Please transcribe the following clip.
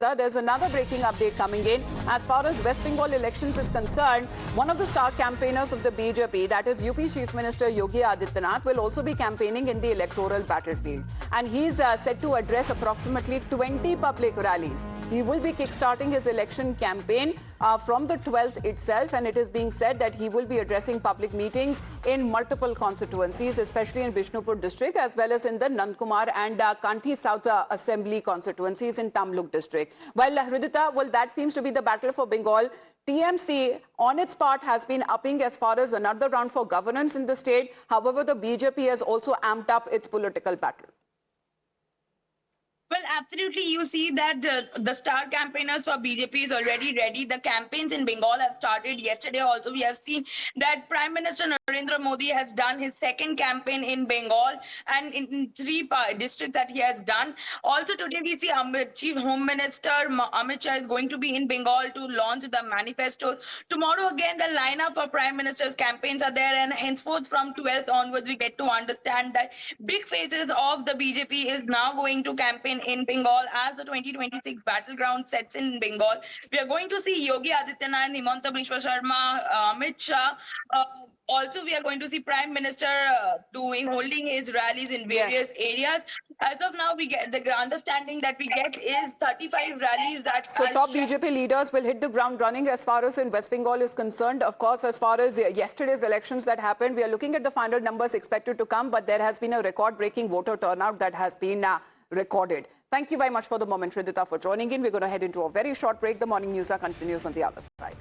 There's another breaking update coming in. As far as West Bengal elections is concerned, one of the star campaigners of the BJP, that is UP Chief Minister Yogi Adityanath, will also be campaigning in the electoral battlefield. And he's set to address approximately 20 public rallies. He will be kickstarting his election campaign from the 12th itself, and it is being said that he will be addressing public meetings in multiple constituencies, especially in Bishnupur district, as well as in the Nandkumar and Kanthi South Assembly constituencies in Tamluk district. Well, Hridita, well, that seems to be the battle for Bengal. TMC, on its part, has been upping as far as another round for governance in the state. However, the BJP has also amped up its political battle. Well, absolutely. You see that the star campaigners for BJP is already ready. The campaigns in Bengal have started yesterday. Also, we have seen that Prime Minister Narendra Modi has done his second campaign in Bengal and in three districts that he has done. Also, today we see Chief Home Minister Amit Shah is going to be in Bengal to launch the manifestos. Tomorrow, again, the lineup for Prime Minister's campaigns are there, and henceforth from 12th onwards, we get to understand that big faces of the BJP is now going to campaign in Bengal as the 2026 battleground sets in Bengal. We are going to see Yogi Adityanath, Himanta Biswa Sharma, Amit Shah. Also, we are going to see Prime Minister holding his rallies in various areas. As of now, we get the understanding that we get is 35 rallies that. So top BJP leaders will hit the ground running as far as in West Bengal is concerned. Of course, as far as yesterday's elections that happened, we are looking at the final numbers expected to come, but there has been a record-breaking voter turnout that has been recorded. Thank you very much for the moment, Hridita, for joining in. We're going to head into a very short break. The morning news continues on the other side.